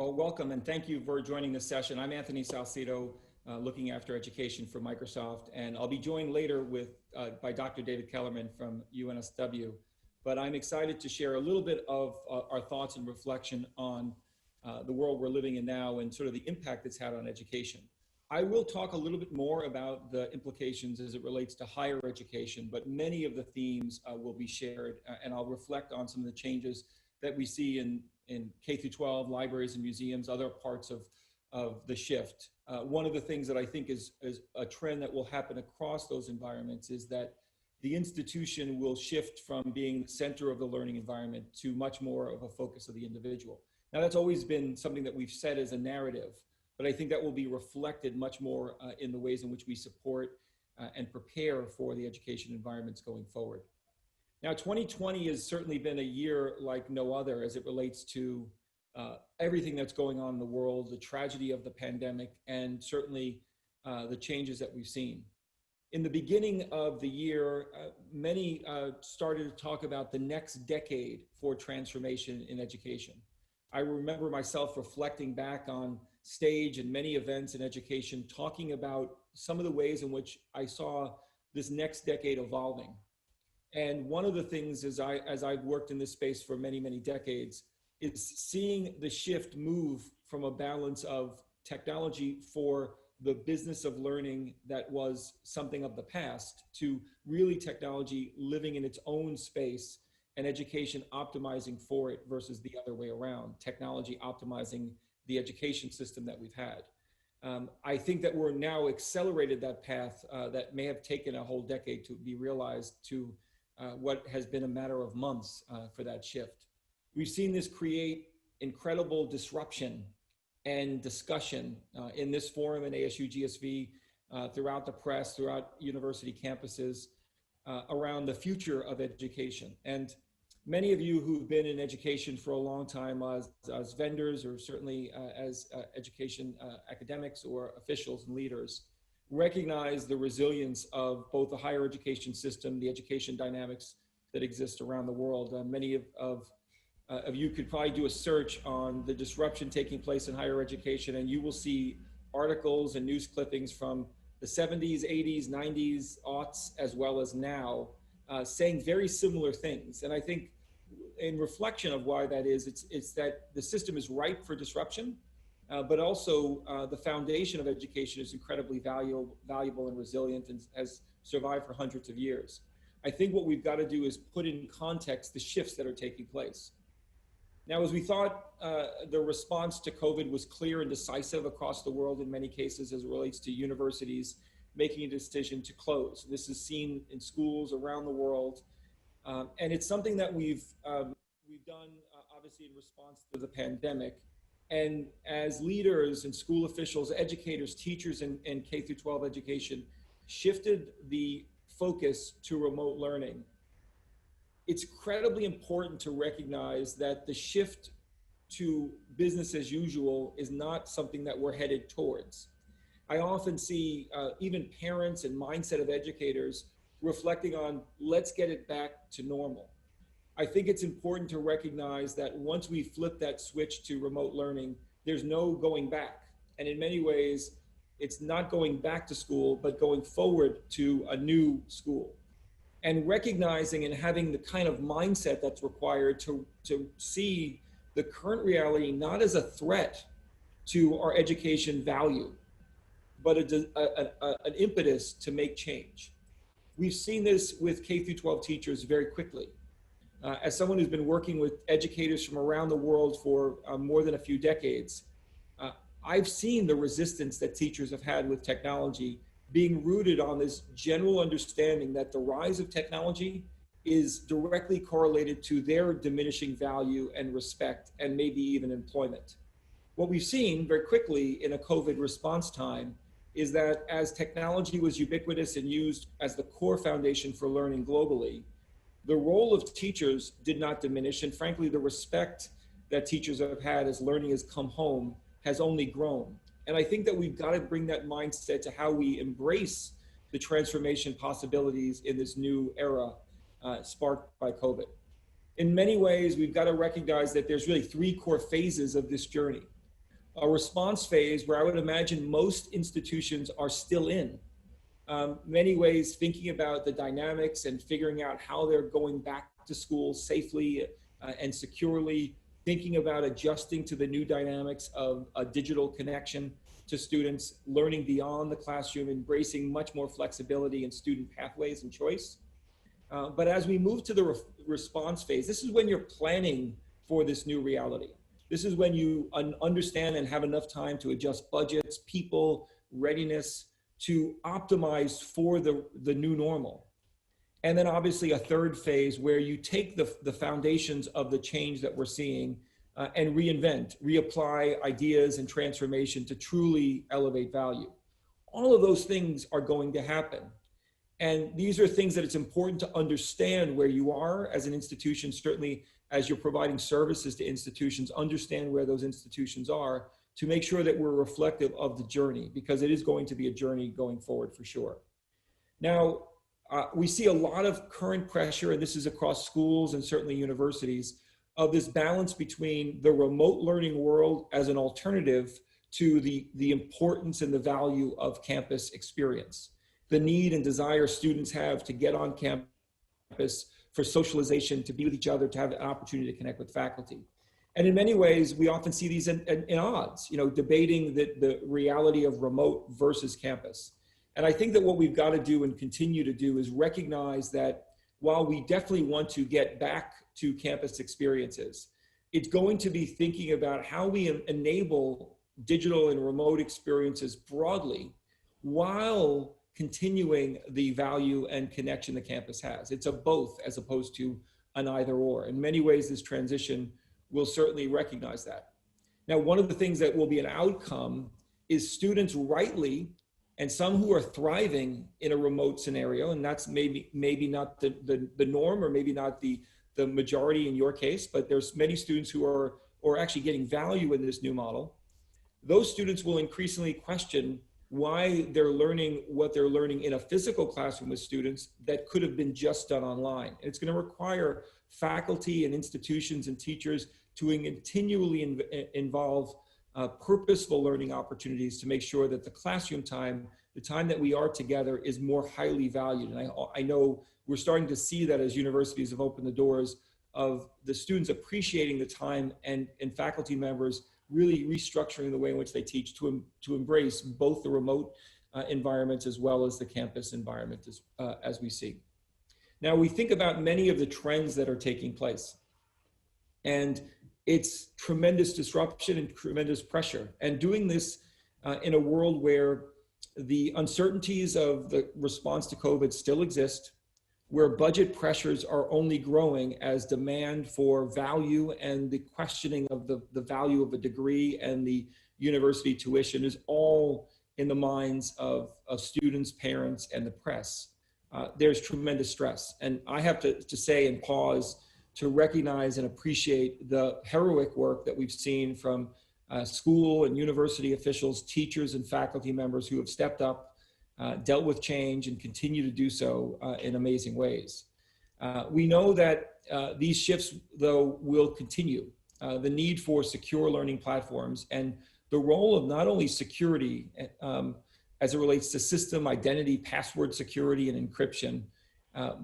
Well, welcome and thank you for joining this session. I'm Anthony Salcito, looking after education for Microsoft, and I'll be joined later by Dr. David Kellerman from UNSW. But I'm excited to share a little bit of our thoughts and reflection on the world we're living in now and sort of the impact it's had on education. I will talk a little bit more about the implications as it relates to higher education, but many of the themes will be shared, and I'll reflect on some of the changes that we see in K through 12, libraries and museums, other parts of the shift. One of the things that I think is a trend that will happen across those environments is that the institution will shift from being the center of the learning environment to much more of a focus of the individual. Now, that's always been something that we've said as a narrative, but I think that will be reflected much more in the ways in which we support and prepare for the education environments going forward. Now, 2020 has certainly been a year like no other as it relates to everything that's going on in the world, the tragedy of the pandemic, and certainly the changes that we've seen. In the beginning of the year, many started to talk about the next decade for transformation in education. I remember myself reflecting back on stage and many events in education, talking about some of the ways in which I saw this next decade evolving. And one of the things as I've worked in this space for many, many decades is seeing the shift move from a balance of technology for the business of learning that was something of the past to really technology living in its own space and education optimizing for it versus the other way around, technology optimizing the education system that we've had. I think that we're now accelerated that path that may have taken a whole decade to be realized to what has been a matter of months for that shift. We've seen this create incredible disruption and discussion in this forum in ASU GSV, throughout the press, throughout university campuses, around the future of education. And many of you who've been in education for a long time as vendors or certainly as education academics or officials and leaders recognize the resilience of both the higher education system, the education dynamics that exist around the world. Many of you could probably do a search on the disruption taking place in higher education, and you will see articles and news clippings from the 70s, 80s, 90s, aughts, as well as now, saying very similar things. And I think in reflection of why that is, it's that the system is ripe for disruption, but also the foundation of education is incredibly valuable and resilient and has survived for hundreds of years. I think what we've got to do is put in context the shifts that are taking place. Now, as we thought, the response to COVID was clear and decisive across the world in many cases as it relates to universities making a decision to close. This is seen in schools around the world, and it's something that we've done obviously in response to the pandemic. And as leaders and school officials, educators, teachers in K through 12 education shifted the focus to remote learning, it's incredibly important to recognize that the shift to business as usual is not something that we're headed towards. I often see even parents and mindset of educators reflecting on, let's get it back to normal. I think it's important to recognize that once we flip that switch to remote learning, there's no going back. And in many ways, it's not going back to school, but going forward to a new school. And recognizing and having the kind of mindset that's required to see the current reality not as a threat to our education value, but an impetus to make change. We've seen this with K through 12 teachers very quickly. As someone who's been working with educators from around the world for more than a few decades, I've seen the resistance that teachers have had with technology being rooted on this general understanding that the rise of technology is directly correlated to their diminishing value and respect and maybe even employment. What we've seen very quickly in a COVID response time is that as technology was ubiquitous and used as the core foundation for learning globally, the role of teachers did not diminish, and frankly, the respect that teachers have had as learning has come home has only grown. And I think that we've got to bring that mindset to how we embrace the transformation possibilities in this new era sparked by COVID. In many ways, we've got to recognize that there's really three core phases of this journey. a response phase where I would imagine most institutions are still in. Many ways thinking about the dynamics and figuring out how they're going back to school safely and securely, thinking about adjusting to the new dynamics of a digital connection to students, learning beyond the classroom, embracing much more flexibility in student pathways and choice. But as we move to the response phase, this is when you're planning for this new reality. This is when you understand and have enough time to adjust budgets, people, readiness, to optimize for the new normal. And then obviously a third phase where you take the foundations of the change that we're seeing and reinvent, reapply ideas and transformation to truly elevate value. All of those things are going to happen. And these are things that it's important to understand where you are as an institution, certainly as you're providing services to institutions, understand where those institutions are to make sure that we're reflective of the journey, because it is going to be a journey going forward for sure. Now, we see a lot of current pressure, and this is across schools and certainly universities, of this balance between the remote learning world as an alternative to the importance and the value of campus experience, the need and desire students have to get on campus for socialization, to be with each other, to have an opportunity to connect with faculty. And in many ways, we often see these in odds, debating the reality of remote versus campus. And I think that what we've got to do and continue to do is recognize that while we definitely want to get back to campus experiences, it's going to be thinking about how we enable digital and remote experiences broadly while continuing the value and connection the campus has. It's a both as opposed to an either or. In many ways, this transition will certainly recognize that. Now, one of the things that will be an outcome is students rightly, and some who are thriving in a remote scenario, and that's maybe not the norm, or maybe not the majority in your case, but there's many students who are actually getting value in this new model. Those students will increasingly question why they're learning what they're learning in a physical classroom with students that could have been just done online. And it's going to require faculty and institutions and teachers to continually involve purposeful learning opportunities to make sure that the classroom time, the time that we are together, is more highly valued. And I know we're starting to see that as universities have opened the doors of the students appreciating the time and faculty members really restructuring the way in which they teach to embrace both the remote environments as well as the campus environment as we see. Now, we think about many of the trends that are taking place, and it's tremendous disruption and tremendous pressure. And doing this in a world where the uncertainties of the response to COVID still exist, where budget pressures are only growing as demand for value and the questioning of the value of a degree and the university tuition is all in the minds of students, parents, and the press. There's tremendous stress. And I have to say and pause to recognize and appreciate the heroic work that we've seen from school and university officials, teachers, and faculty members who have stepped up, dealt with change, and continue to do so in amazing ways. We know that these shifts, though, will continue. The need for secure learning platforms and the role of not only security as it relates to system identity, password security, and encryption,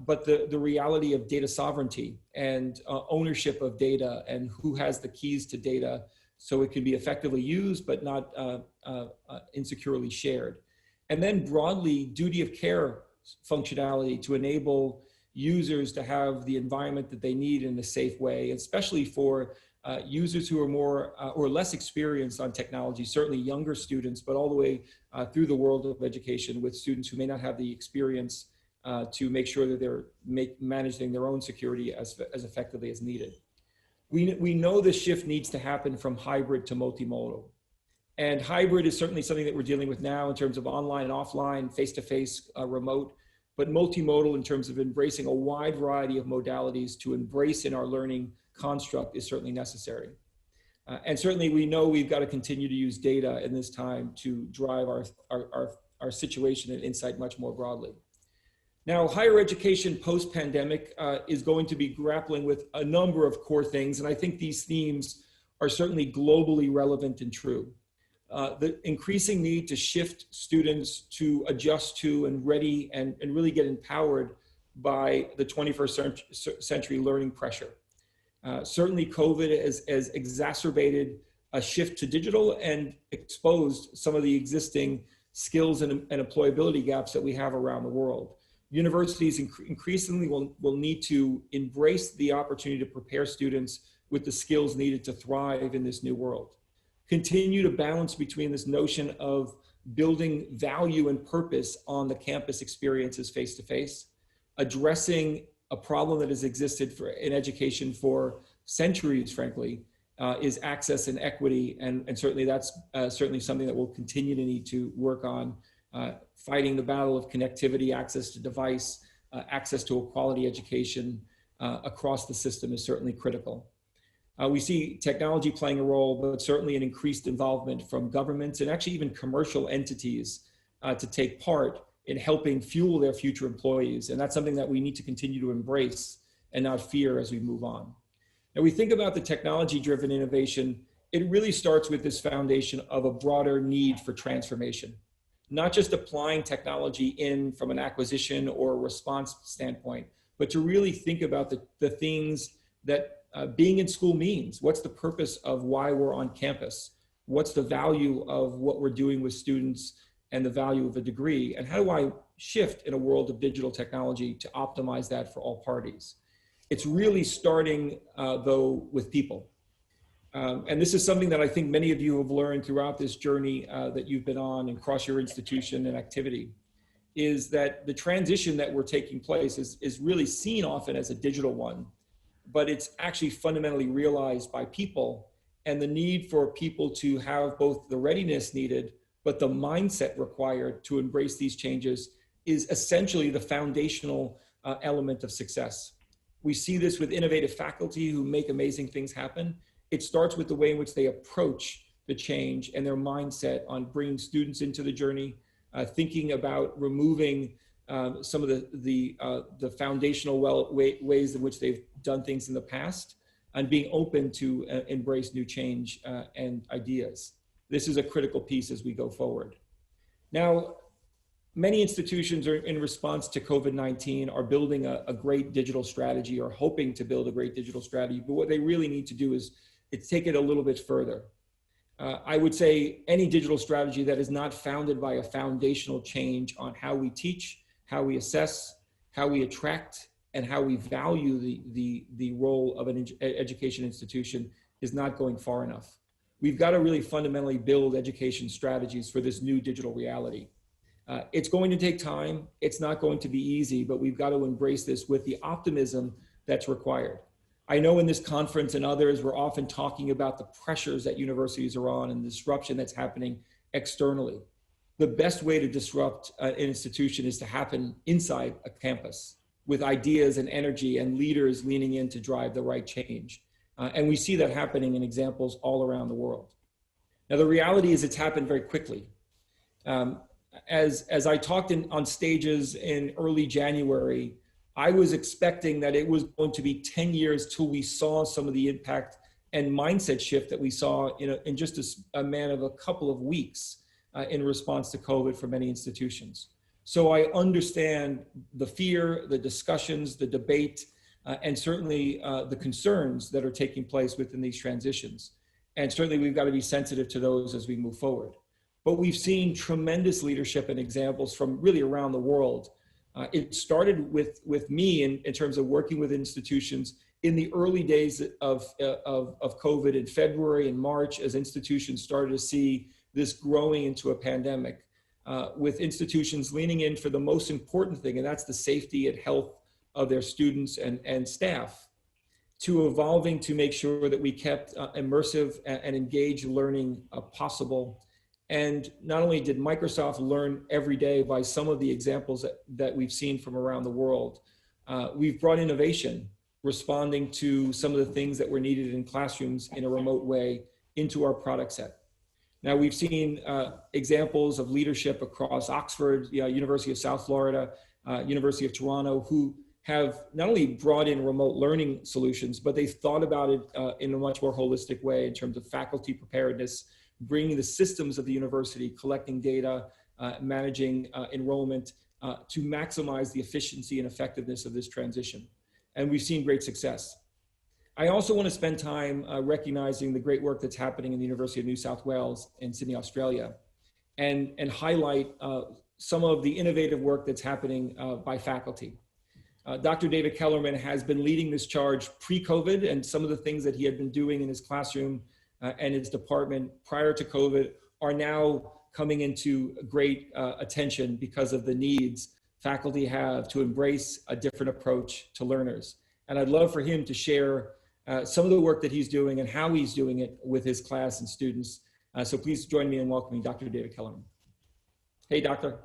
but the reality of data sovereignty and ownership of data and who has the keys to data so it can be effectively used but not insecurely shared. And then broadly, duty of care functionality to enable users to have the environment that they need in a safe way, especially for users who are more or less experienced on technology, certainly younger students, but all the way through the world of education with students who may not have the experience to make sure that they're managing their own security as effectively as needed. We know this shift needs to happen from hybrid to multimodal. And hybrid is certainly something that we're dealing with now in terms of online and offline, face-to-face, remote, but multimodal in terms of embracing a wide variety of modalities to embrace in our learning construct is certainly necessary. And certainly we know we've got to continue to use data in this time to drive our situation and insight much more broadly. Now, higher education post-pandemic is going to be grappling with a number of core things, and I think these themes are certainly globally relevant and true. The increasing need to shift students to adjust to and ready and really get empowered by the 21st century learning pressure. Certainly COVID has exacerbated a shift to digital and exposed some of the existing skills and employability gaps that we have around the world. Universities increasingly will need to embrace the opportunity to prepare students with the skills needed to thrive in this new world. Continue to balance between this notion of building value and purpose on the campus experiences face-to-face, addressing a problem that has existed in education for centuries, frankly, is access and equity. And certainly that's certainly something that we'll continue to need to work on. Fighting the battle of connectivity, access to device, access to a quality education across the system is certainly critical. We see technology playing a role, but certainly an increased involvement from governments and actually even commercial entities to take part in helping fuel their future employees. And that's something that we need to continue to embrace and not fear as we move on. Now, we think about the technology-driven innovation, it really starts with this foundation of a broader need for transformation, not just applying technology in from an acquisition or response standpoint, but to really think about the things that being in school means. What's the purpose of why we're on campus? What's the value of what we're doing with students and the value of a degree? And how do I shift in a world of digital technology to optimize that for all parties? It's really starting, though, with people. And this is something that I think many of you have learned throughout this journey that you've been on and across your institution and activity, is that the transition that we're taking place is really seen often as a digital one, but it's actually fundamentally realized by people, and the need for people to have both the readiness needed, but the mindset required to embrace these changes is essentially the foundational element of success. We see this with innovative faculty who make amazing things happen. It starts with the way in which they approach the change and their mindset on bringing students into the journey, thinking about removing some of the foundational ways in which they've done things in the past, and being open to embrace new change and ideas. This is a critical piece as we go forward. Now, many institutions are in response to COVID-19 are building a great digital strategy or hoping to build a great digital strategy, but what they really need to do is take it a little bit further. I would say any digital strategy that is not founded by a foundational change on how we teach, how we assess, how we attract, and how we value the role of an education institution is not going far enough. We've got to really fundamentally build education strategies for this new digital reality. It's going to take time. It's not going to be easy, but we've got to embrace this with the optimism that's required. I know in this conference and others, we're often talking about the pressures that universities are on and the disruption that's happening externally. The best way to disrupt an institution is to happen inside a campus with ideas and energy and leaders leaning in to drive the right change. And we see that happening in examples all around the world. Now, the reality is it's happened very quickly. As I talked on stages in early January, I was expecting that it was going to be 10 years till we saw some of the impact and mindset shift that we saw in just a man of a couple of weeks in response to COVID for many institutions. So I understand the fear, the discussions, the debate, and certainly the concerns that are taking place within these transitions. And certainly we've got to be sensitive to those as we move forward. But we've seen tremendous leadership and examples from really around the world. It started with me in terms of working with institutions in the early days of COVID in February and March, as institutions started to see this growing into a pandemic, with institutions leaning in for the most important thing, and that's the safety and health of their students and staff, to evolving to make sure that we kept immersive and engaged learning possible. And not only did Microsoft learn every day by some of the examples that we've seen from around the world, we've brought innovation, responding to some of the things that were needed in classrooms in a remote way into our product set. Now, we've seen examples of leadership across Oxford, University of South Florida, University of Toronto, who have not only brought in remote learning solutions, but they've thought about it in a much more holistic way in terms of faculty preparedness, bringing the systems of the university, collecting data, managing enrollment to maximize the efficiency and effectiveness of this transition. And we've seen great success. I also want to spend time recognizing the great work that's happening in the University of New South Wales in Sydney, Australia, and highlight some of the innovative work that's happening by faculty. Dr. David Kellerman has been leading this charge pre-COVID, and some of the things that he had been doing in his classroom and his department prior to COVID are now coming into great attention because of the needs faculty have to embrace a different approach to learners. And I'd love for him to share some of the work that he's doing and how he's doing it with his class and students. So please join me in welcoming Dr. David Kellerman. Hey, Doctor.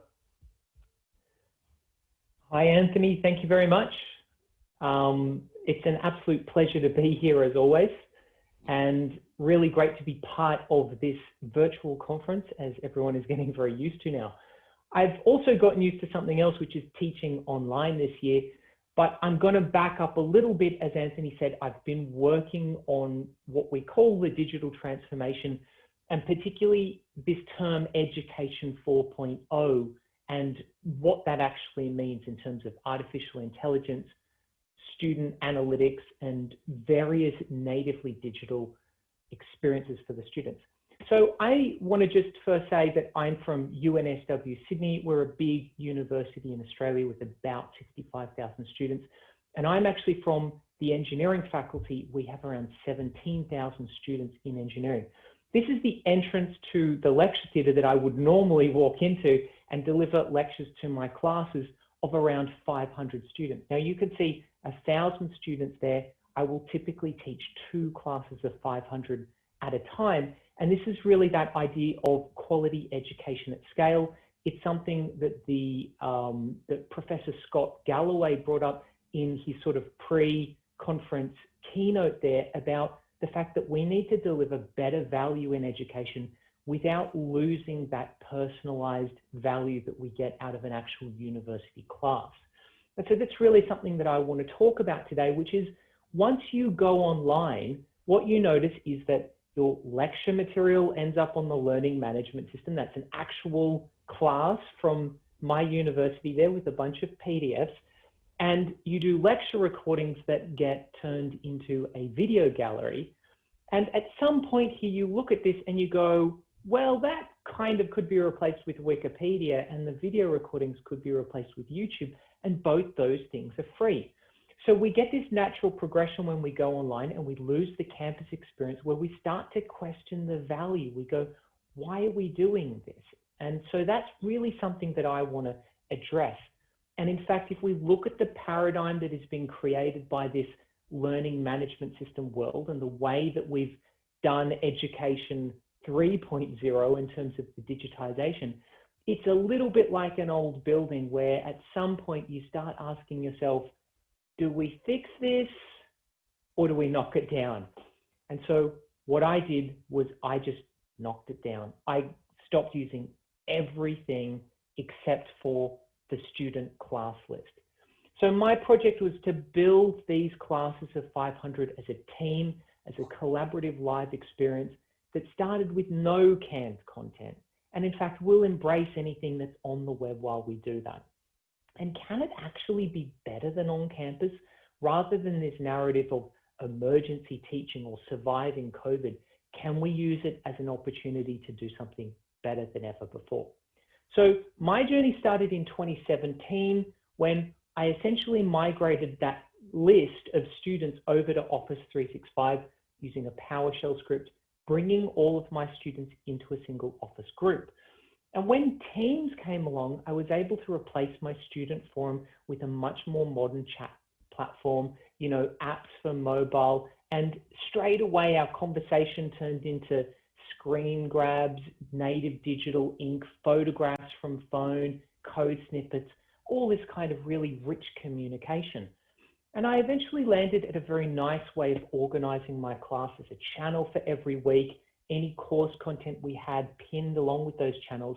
Hi, Anthony. Thank you very much. It's an absolute pleasure to be here as always, and really great to be part of this virtual conference as everyone is getting very used to now. I've also gotten used to something else, which is teaching online this year, but I'm going to back up a little bit. As Anthony said, I've been working on what we call the digital transformation, and particularly this term Education 4.0, and what that actually means in terms of artificial intelligence, student analytics, and various natively digital experiences for the students. So I want to just first say that I'm from UNSW Sydney. We're a big university in Australia with about 65,000 students. And I'm actually from the engineering faculty. We have around 17,000 students in engineering. This is the entrance to the lecture theatre that I would normally walk into and deliver lectures to my classes of around 500 students. Now you can see 1,000 students there. I will typically teach 2 classes of 500 at a time. And this is really that idea of quality education at scale. It's something that that Professor Scott Galloway brought up in his sort of pre-conference keynote there about the fact that we need to deliver better value in education without losing that personalized value that we get out of an actual university class. And so that's really something that I want to talk about today, which is once you go online, what you notice is that your lecture material ends up on the learning management system. That's an actual class from my university there with a bunch of PDFs. And you do lecture recordings that get turned into a video gallery. And at some point here, you look at this and you go, well, that kind of could be replaced with Wikipedia, and the video recordings could be replaced with YouTube, and both those things are free. So we get this natural progression when we go online and we lose the campus experience where we start to question the value. We go, why are we doing this? And so that's really something that I want to address. And in fact, if we look at the paradigm that has been created by this learning management system world and the way that we've done education 3.0 in terms of the digitization, it's a little bit like an old building where at some point you start asking yourself, do we fix this or do we knock it down? And so what I did was I just knocked it down. I stopped using everything except for the student class list. So my project was to build these classes of 500 as a team, as a collaborative live experience that started with no canned content. And in fact, we'll embrace anything that's on the web while we do that. And can it actually be better than on campus? Rather than this narrative of emergency teaching or surviving COVID, can we use it as an opportunity to do something better than ever before? So my journey started in 2017 when I essentially migrated that list of students over to Office 365 using a PowerShell script, bringing all of my students into a single Office group. And when Teams came along, I was able to replace my student forum with a much more modern chat platform, you know, apps for mobile, and straight away our conversation turned into screen grabs, native digital ink, photographs from phone, code snippets, all this kind of really rich communication. And I eventually landed at a very nice way of organizing my classes, a channel for every week, any course content we had pinned along with those channels,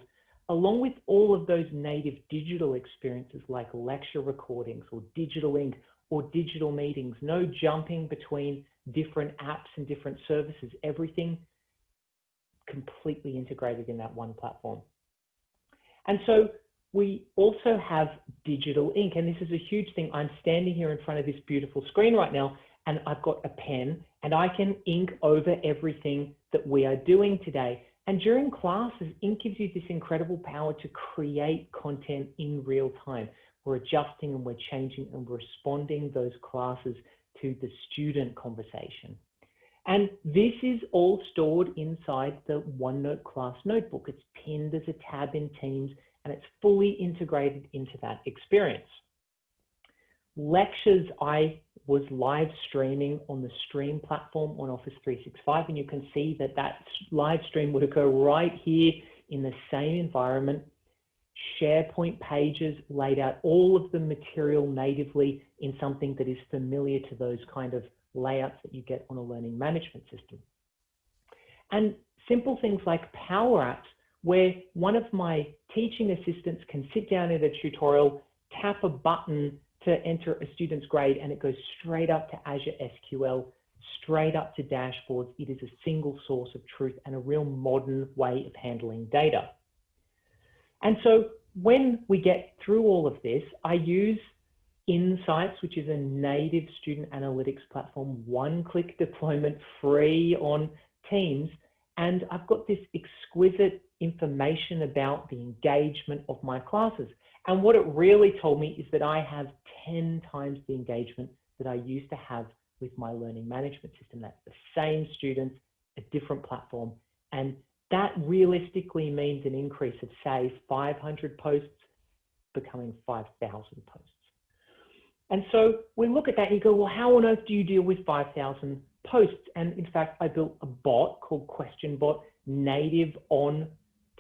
along with all of those native digital experiences like lecture recordings or digital ink or digital meetings, no jumping between different apps and different services, everything completely integrated in that one platform. And so we also have digital ink, and this is a huge thing. I'm standing here in front of this beautiful screen right now, and I've got a pen, and I can ink over everything that we are doing today. And during classes, ink gives you this incredible power to create content in real time. We're adjusting and we're changing and we're responding those classes to the student conversation. And this is all stored inside the OneNote class notebook. It's pinned as a tab in Teams, and it's fully integrated into that experience. Lectures, I was live streaming on the Stream platform on Office 365, and you can see that that live stream would occur right here in the same environment. Sharepoint pages laid out all of the material natively in something that is familiar to those kind of layouts that you get on a learning management system. And simple things like Power Apps, where one of my teaching assistants can sit down in a tutorial, tap a button to enter a student's grade, and it goes straight up to Azure SQL, straight up to dashboards. It is a single source of truth and a real modern way of handling data. And so when we get through all of this, I use Insights, which is a native student analytics platform, one-click deployment, free on Teams. And I've got this exquisite information about the engagement of my classes. And what it really told me is that I have 10 times the engagement that I used to have with my learning management system. That's the same students, a different platform. And that realistically means an increase of, say, 500 posts becoming 5,000 posts. And so we look at that and you go, well, how on earth do you deal with 5,000 posts? And in fact, I built a bot called QuestionBot, native on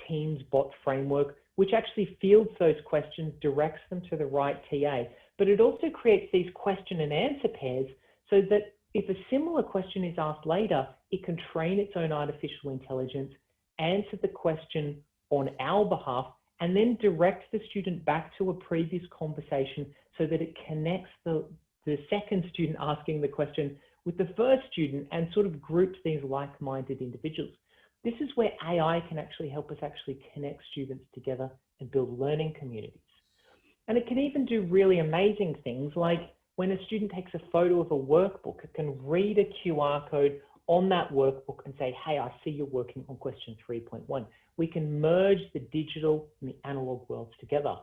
Teams bot framework, which actually fields those questions, directs them to the right TA. But it also creates these question and answer pairs so that if a similar question is asked later, it can train its own artificial intelligence, answer the question on our behalf, and then direct the student back to a previous conversation so that it connects the second student asking the question with the first student and sort of groups these like-minded individuals. This is where AI can actually help us actually connect students together and build learning communities. And it can even do really amazing things like when a student takes a photo of a workbook, it can read a QR code on that workbook and say, hey, I see you're working on question 3.1. We can merge the digital and the analog worlds together.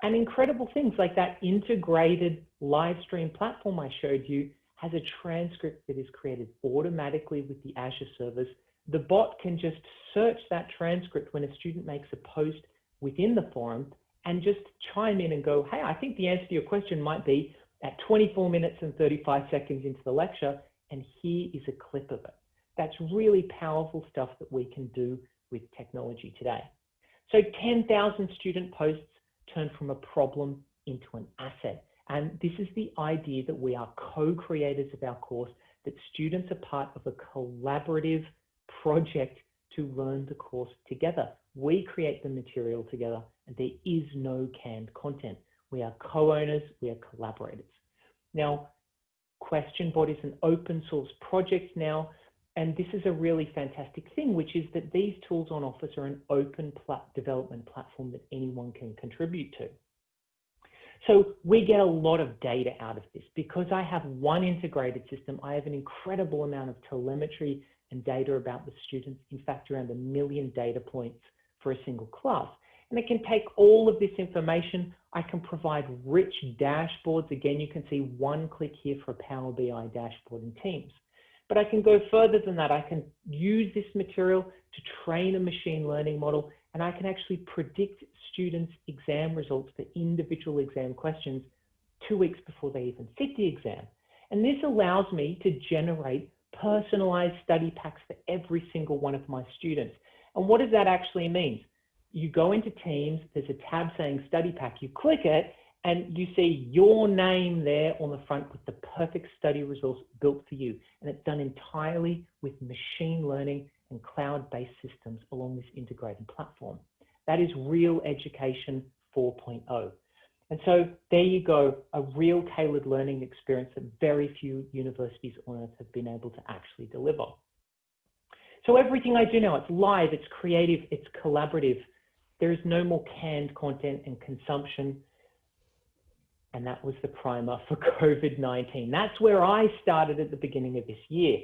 And incredible things like that integrated live stream platform I showed you has a transcript that is created automatically with the Azure servers. The bot can just search that transcript when a student makes a post within the forum and just chime in and go, hey, I think the answer to your question might be at 24 minutes and 35 seconds into the lecture, and here is a clip of it. That's really powerful stuff that we can do with technology today. So 10,000 student posts turn from a problem into an asset. And this is the idea that we are co-creators of our course, that students are part of a collaborative project to learn the course together. We create the material together, and there is no canned content. We are co-owners, we are collaborators. Now, QuestionBot is an open source project now, and this is a really fantastic thing, which is that these tools on Office are an open development platform that anyone can contribute to. So we get a lot of data out of this. Because I have one integrated system, I have an incredible amount of telemetry and data about the students, in fact, around 1 million data points for a single class. And it can take all of this information. I can provide rich dashboards. Again, you can see one click here for a Power BI dashboard in Teams. But I can go further than that. I can use this material to train a machine learning model, and I can actually predict students' exam results for individual exam questions 2 weeks before they even sit the exam. And this allows me to generate personalized study packs for every single one of my students. And what does that actually mean? You go into Teams, there's a tab saying study pack, you click it, and you see your name there on the front with the perfect study results built for you. And it's done entirely with machine learning and cloud-based systems along this integrated platform. That is Real Education 4.0. And so there you go, a real tailored learning experience that very few universities on earth have been able to actually deliver. So everything I do now, it's live, it's creative, it's collaborative. There is no more canned content and consumption. And that was the primer for COVID-19. That's where I started at the beginning of this year.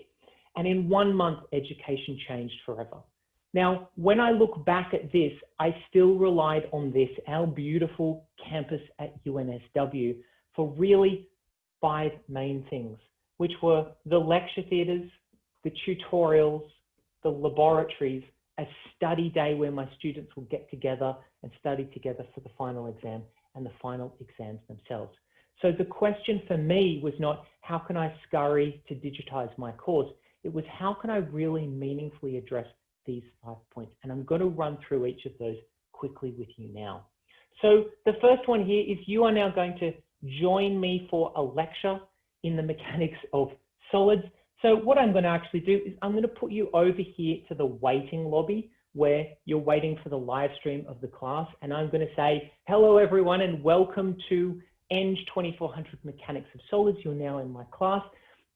And in 1 month, education changed forever. Now, when I look back at this, I still relied on this, our beautiful campus at UNSW, for really 5 main things, which were the lecture theatres, the tutorials, the laboratories, a study day where my students will get together and study together for the final exam, and the final exams themselves. So the question for me was not, how can I scurry to digitize my course? It was, how can I really meaningfully address these 5 points? And I'm going to run through each of those quickly with you now. So the first one here is, you are now going to join me for a lecture in the mechanics of solids. So what I'm going to actually do is I'm going to put you over here to the waiting lobby where you're waiting for the live stream of the class. And I'm going to say, hello everyone, and welcome to Eng 2400 Mechanics of Solids. You're now in my class.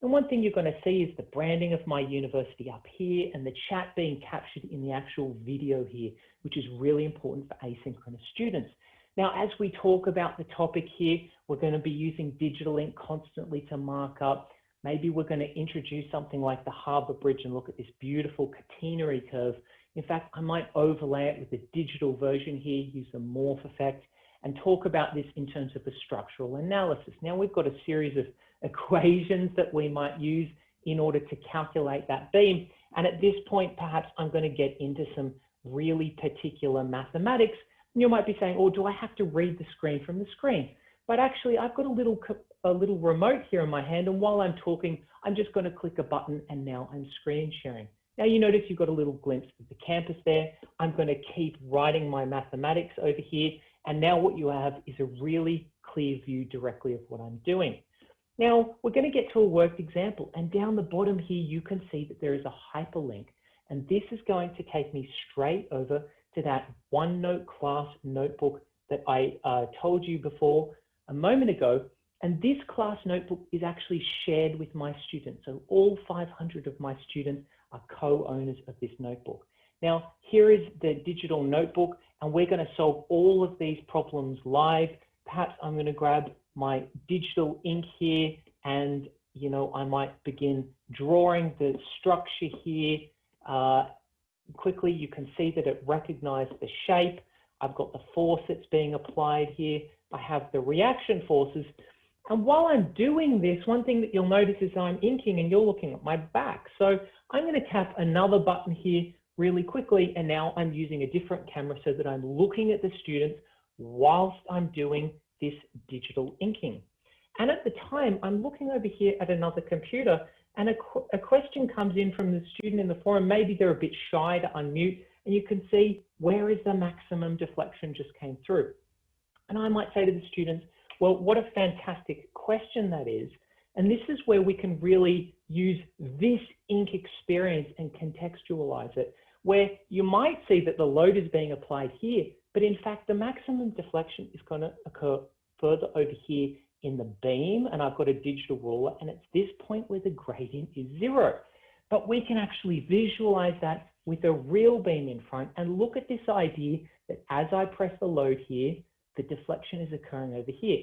And one thing you're going to see is the branding of my university up here and the chat being captured in the actual video here, which is really important for asynchronous students. Now, as we talk about the topic here, we're going to be using digital ink constantly to mark up. Maybe we're going to introduce something like the Harbour Bridge and look at this beautiful catenary curve. In fact, I might overlay it with a digital version here, use the morph effect, and talk about this in terms of a structural analysis. Now, we've got a series of equations that we might use in order to calculate that beam. And at this point, perhaps I'm going to get into some really particular mathematics. And you might be saying, oh, do I have to read the screen from the screen? But actually, I've got a little remote here in my hand. And while I'm talking, I'm just going to click a button and now I'm screen sharing. Now you notice you've got a little glimpse of the campus there. I'm going to keep writing my mathematics over here. And now what you have is a really clear view directly of what I'm doing. Now we're going to get to a worked example, and down the bottom here, you can see that there is a hyperlink, and this is going to take me straight over to that OneNote class notebook that I told you before a moment ago. And this class notebook is actually shared with my students. So all 500 of my students are co-owners of this notebook. Now, here is the digital notebook, and we're going to solve all of these problems live. Perhaps I'm going to grab my digital ink here, and I might begin drawing the structure here. Quickly, you can see that it recognized the shape. I've got the force that's being applied here. I have the reaction forces. And while I'm doing this, one thing that you'll notice is I'm inking and you're looking at my back. So I'm going to tap another button here really quickly. And now I'm using a different camera so that I'm looking at the students whilst I'm doing this digital inking. And at the time, I'm looking over here at another computer, and a question comes in from the student in the forum. Maybe they're a bit shy to unmute, and you can see, where is the maximum deflection just came through? And I might say to the students, well, what a fantastic question that is. And this is where we can really use this ink experience and contextualize it, where you might see that the load is being applied here, but in fact, the maximum deflection is going to occur further over here in the beam, and I've got a digital ruler, and it's this point where the gradient is 0. But we can actually visualize that with a real beam in front and look at this idea that as I press the load here, the deflection is occurring over here.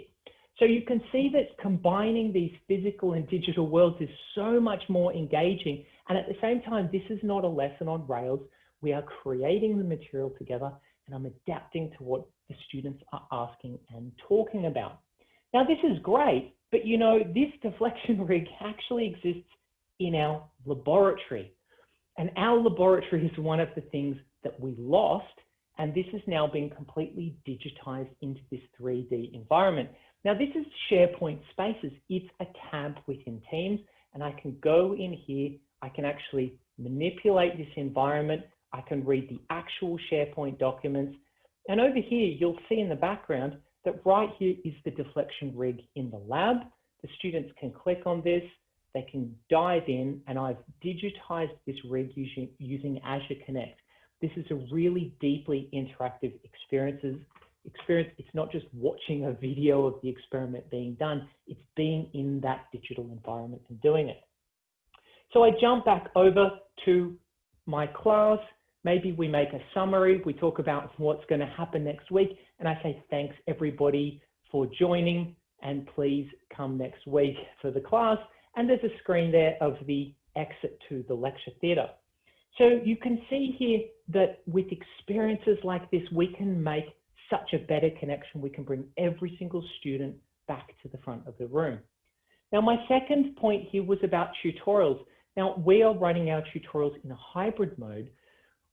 So you can see that combining these physical and digital worlds is so much more engaging. And at the same time, this is not a lesson on rails. We are creating the material together, and I'm adapting to what the students are asking and talking about. Now, this is great, but this deflection rig actually exists in our laboratory. And our laboratory is one of the things that we lost, and this is now being completely digitized into this 3D environment. Now, this is Sharepoint Spaces. It's a tab within Teams, and I can go in here. I can actually manipulate this environment. I can read the actual Sharepoint documents. And over here, you'll see in the background that right here is the deflection rig in the lab. The students can click on this. They can dive in, and I've digitized this rig using Azure Connect. This is a really deeply interactive experience. It's not just watching a video of the experiment being done, it's being in that digital environment and doing it. So I jump back over to my class. Maybe we make a summary. We talk about what's going to happen next week. And I say, thanks everybody for joining, and please come next week for the class. And there's a screen there of the exit to the lecture theatre. So you can see here that with experiences like this, we can make such a better connection. We can bring every single student back to the front of the room. Now, my second point here was about tutorials. Now, we are running our tutorials in a hybrid mode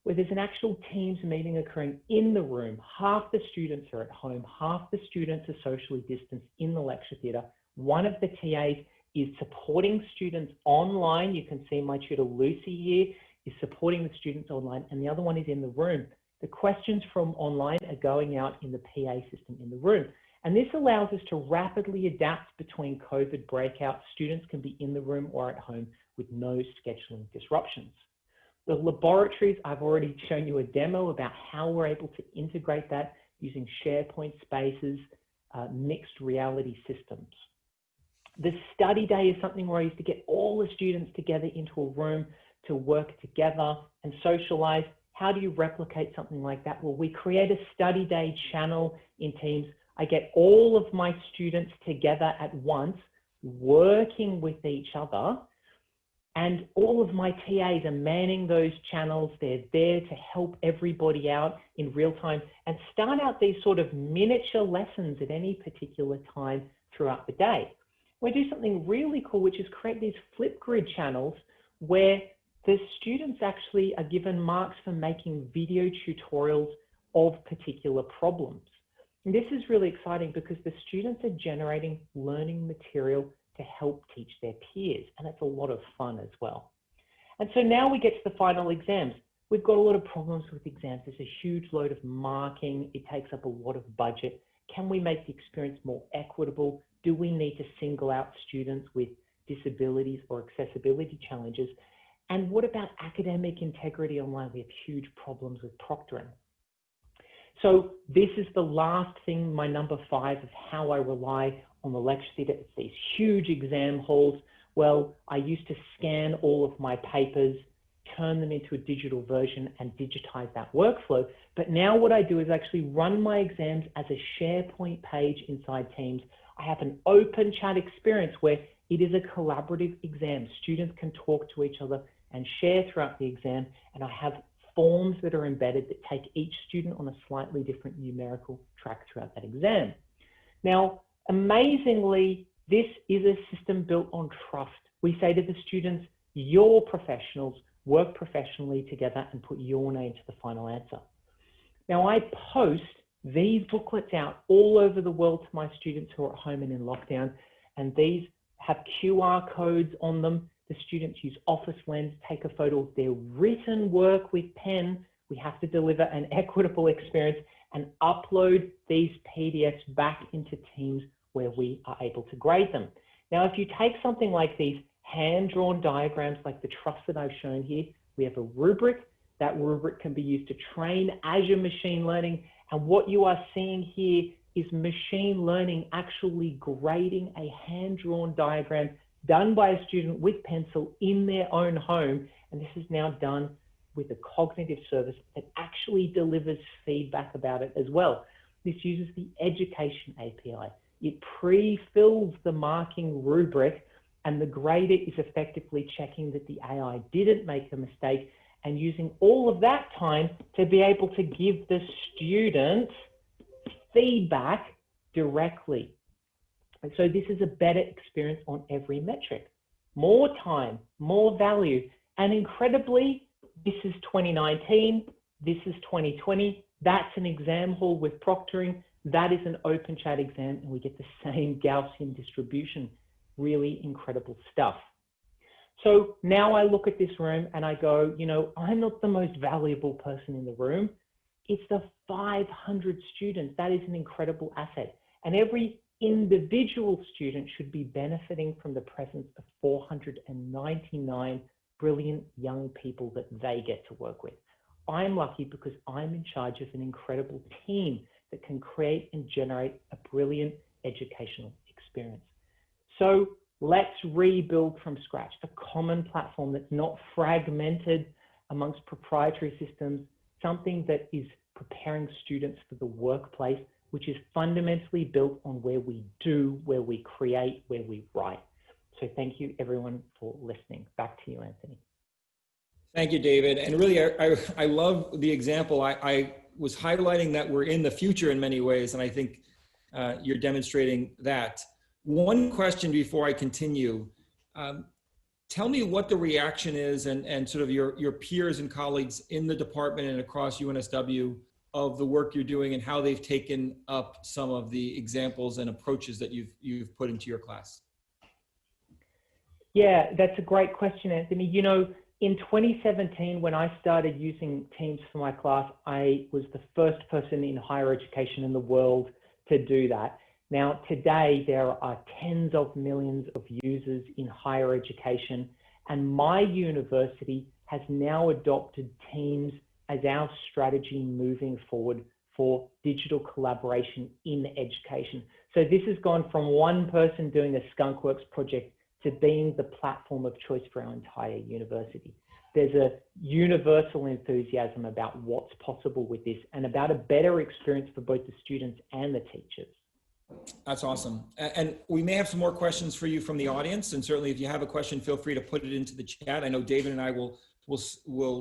where there's an actual Teams meeting occurring in the room. Half the students are at home, half the students are socially distanced in the lecture theatre. One of the TAs is supporting students online. You can see my tutor Lucy here is supporting the students online, and the other one is in the room. The questions from online are going out in the PA system in the room. And this allows us to rapidly adapt between COVID breakouts. Students can be in the room or at home with no scheduling disruptions. The laboratories, I've already shown you a demo about how we're able to integrate that using Sharepoint Spaces, mixed reality systems. The study day is something where I used to get all the students together into a room to work together and socialize. How do you replicate something like that? Well, we create a study day channel in Teams. I get all of my students together at once, working with each other, and all of my TAs are manning those channels. They're there to help everybody out in real time and start out these sort of miniature lessons at any particular time throughout the day. We do something really cool, which is create these Flipgrid channels where the students actually are given marks for making video tutorials of particular problems. And this is really exciting because the students are generating learning material to help teach their peers, and it's a lot of fun as well. And so now we get to the final exams. We've got a lot of problems with exams. There's a huge load of marking. It takes up a lot of budget. Can we make the experience more equitable? Do we need to single out students with disabilities or accessibility challenges? And what about academic integrity online? We have huge problems with proctoring. So this is the last thing, my number 5 of how I rely on the lecture theatre. It's these huge exam halls. Well, I used to scan all of my papers, turn them into a digital version and digitize that workflow. But now what I do is actually run my exams as a SharePoint page inside Teams. I have an open chat experience where it is a collaborative exam. Students can talk to each other and share throughout the exam. And I have forms that are embedded that take each student on a slightly different numerical track throughout that exam. Now, amazingly, this is a system built on trust. We say to the students, you're professionals, work professionally together and put your name to the final answer. Now, I post these booklets out all over the world to my students who are at home and in lockdown, and these have QR codes on them. The students use Office Lens, take a photo of their written work with pen. We have to deliver an equitable experience and upload these PDFs back into Teams where we are able to grade them. Now, if you take something like these hand-drawn diagrams like the trust that I've shown here, we have a rubric. That rubric can be used to train Azure machine learning. And what you are seeing here is machine learning actually grading a hand-drawn diagram done by a student with pencil in their own home. And this is now done with a cognitive service that actually delivers feedback about it as well. This uses the Education API. It pre-fills the marking rubric, and the grader is effectively checking that the AI didn't make a mistake and using all of that time to be able to give the students feedback directly. And so this is a better experience on every metric. More time, more value, and incredibly, this is 2019, this is 2020, that's an exam hall with proctoring, that is an open chat exam, and we get the same Gaussian distribution. Really incredible stuff. So now I look at this room and I go, you know, I'm not the most valuable person in the room. It's the 500 students. That is an incredible asset. And every individual student should be benefiting from the presence of 499 brilliant young people that they get to work with. I'm lucky because I'm in charge of an incredible team that can create and generate a brilliant educational experience. So let's rebuild from scratch a common platform that's not fragmented amongst proprietary systems, something that is preparing students for the workplace, which is fundamentally built on where we do, where we create, where we write. So thank you everyone for listening. Back to you, Anthony. Thank you, David. And really, I love the example. I was highlighting that we're in the future in many ways, and I think you're demonstrating that. One question before I continue. Tell me what the reaction is and sort of your peers and colleagues in the department and across UNSW of the work you're doing and how they've taken up some of the examples and approaches that you've put into your class. Yeah, that's a great question, Anthony. You know, in 2017, when I started using Teams for my class, I was the first person in higher education in the world to do that. Now, today, there are tens of millions of users in higher education, and my university has now adopted Teams as our strategy moving forward for digital collaboration in education. So this has gone from one person doing a skunkworks project to being the platform of choice for our entire university. There's a universal enthusiasm about what's possible with this and about a better experience for both the students and the teachers. That's awesome. And we may have some more questions for you from the audience. And certainly if you have a question, feel free to put it into the chat. I know David and I will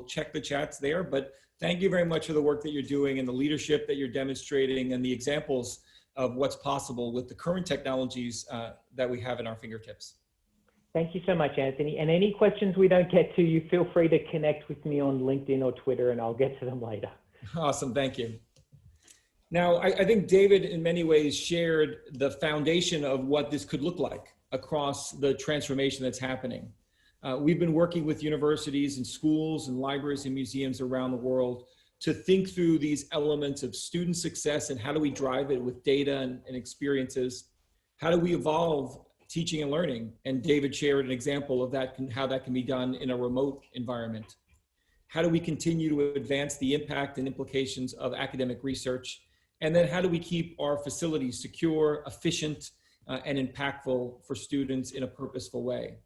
check the chats there, but thank you very much for the work that you're doing and the leadership that you're demonstrating and the examples of what's possible with the current technologies that we have in our fingertips. Thank you so much, Anthony. And any questions we don't get to, you feel free to connect with me on LinkedIn or Twitter, and I'll get to them later. Awesome, thank you. Now, I think David in many ways shared the foundation of what this could look like across the transformation that's happening. We've been working with universities and schools and libraries and museums around the world to think through these elements of student success and how do we drive it with data and experiences. How do we evolve teaching and learning? And David shared an example of that, how that can be done in a remote environment. How do we continue to advance the impact and implications of academic research? And then how do we keep our facilities secure, efficient, and impactful for students in a purposeful way?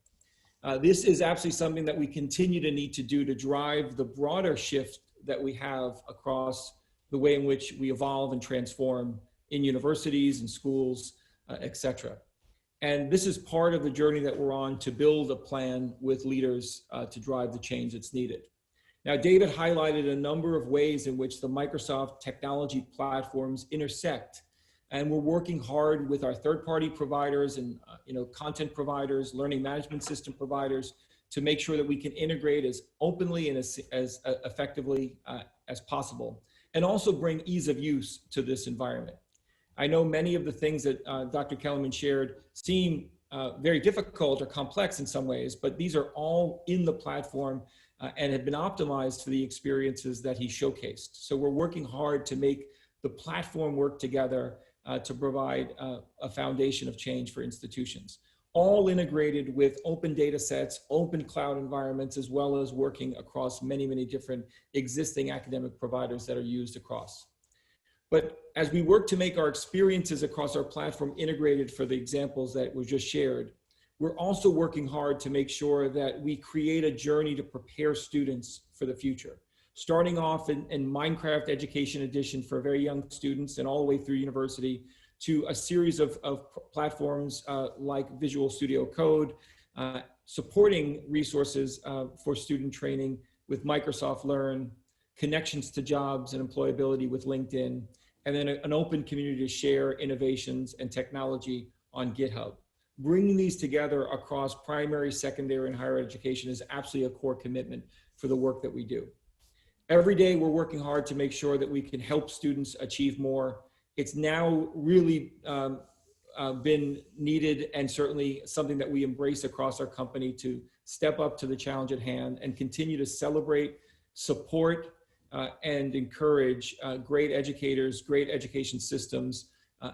This is absolutely something that we continue to need to do to drive the broader shift that we have across the way in which we evolve and transform in universities and schools, et cetera. And this is part of the journey that we're on to build a plan with leaders to drive the change that's needed. Now, David highlighted a number of ways in which the Microsoft technology platforms intersect. And we're working hard with our third-party providers and content providers, learning management system providers, to make sure that we can integrate as openly and as effectively as possible, and also bring ease of use to this environment. I know many of the things that Dr. Kellerman shared seem very difficult or complex in some ways, but these are all in the platform and have been optimized for the experiences that he showcased. So we're working hard to make the platform work together to provide a foundation of change for institutions, all integrated with open data sets, open cloud environments, as well as working across many, many different existing academic providers that are used across. But as we work to make our experiences across our platform integrated for the examples that were just shared, we're also working hard to make sure that we create a journey to prepare students for the future. Starting off in Minecraft Education Edition for very young students and all the way through university to a series of platforms like Visual Studio Code, supporting resources for student training with Microsoft Learn, connections to jobs and employability with LinkedIn, and then an open community to share innovations and technology on GitHub. Bringing these together across primary, secondary, and higher education is absolutely a core commitment for the work that we do. Every day we're working hard to make sure that we can help students achieve more. It's now really been needed and certainly something that we embrace across our company to step up to the challenge at hand and continue to celebrate, support, and encourage great educators, great education systems,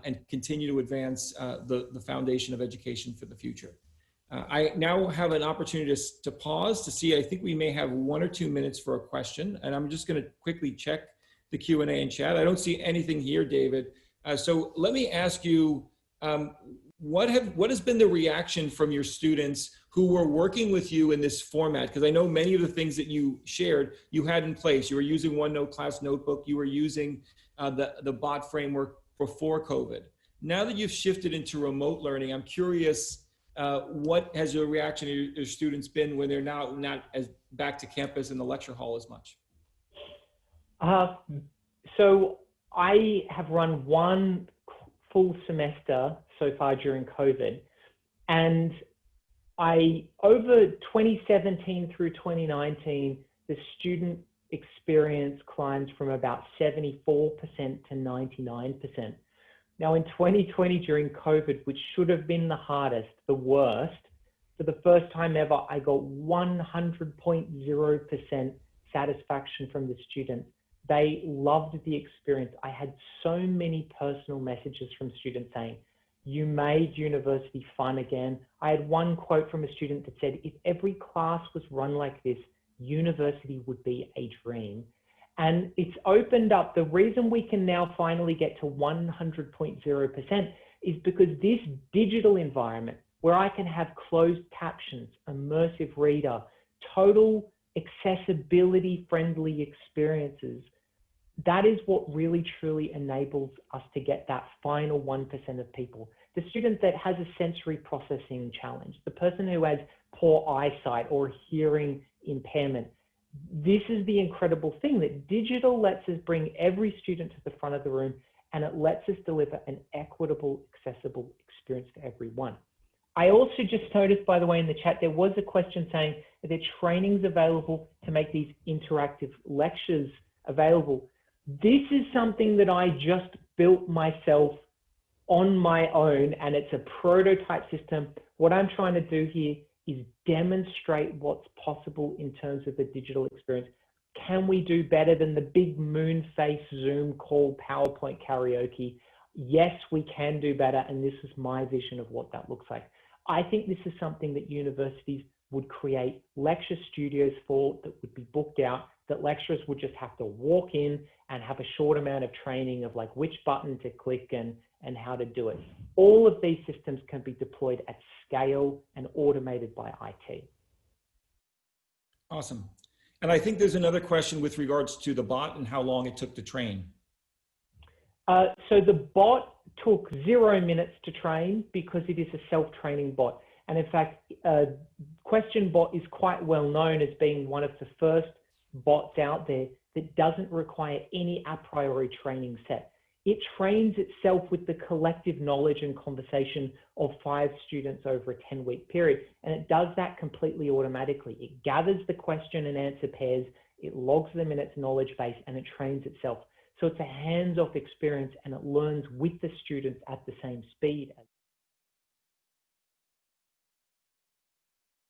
and continue to advance the foundation of education for the future. I now have an opportunity to pause to see, I think we may have 1 or 2 minutes for a question, and I'm just going to quickly check the Q&A and chat. I don't see anything here, David. So let me ask you, what has been the reaction from your students who were working with you in this format? Because I know many of the things that you shared, you had in place. You were using OneNote class notebook. You were using the bot framework before COVID. Now that you've shifted into remote learning, I'm curious, what has your reaction to your students been when they're now not as back to campus in the lecture hall as much? So I have run one full semester so far during COVID, and over 2017 through 2019, the student experience climbed from about 74% to 99%. Now in 2020 during COVID, which should have been the hardest, the worst, for the first time ever, I got 100.0% satisfaction from the students. They loved the experience. I had so many personal messages from students saying, "You made university fun again." I had one quote from a student that said, "If every class was run like this, university would be a dream." And it's opened up. The reason we can now finally get to 100.0% is because this digital environment where I can have closed captions, immersive reader, total accessibility friendly experiences, that is what really truly enables us to get that final 1% of people. The student that has a sensory processing challenge, the person who has poor eyesight or hearing impairment. This is the incredible thing, that digital lets us bring every student to the front of the room, and it lets us deliver an equitable, accessible experience to everyone. I also just noticed, by the way, in the chat, there was a question saying that there are trainings available to make these interactive lectures available. This is something that I just built myself on my own, and it's a prototype system. What I'm trying to do here is demonstrate what's possible in terms of the digital experience. Can we do better than the big moon face Zoom call PowerPoint karaoke? Yes, we can do better, and this is my vision of what that looks like. I think this is something that universities would create lecture studios for, that would be booked out, that lecturers would just have to walk in and have a short amount of training of like which button to click and how to do it. All of these systems can be deployed at scale and automated by IT. Awesome. And I think there's another question with regards to the bot and how long it took to train. So the bot took 0 minutes to train because it is a self-training bot. And in fact, Question Bot is quite well known as being one of the first bots out there that doesn't require any a priori training set. It trains itself with the collective knowledge and conversation of 5 students over a 10-week period. And it does that completely automatically. It gathers the question and answer pairs, it logs them in its knowledge base, and it trains itself. So it's a hands-off experience, and it learns with the students at the same speed as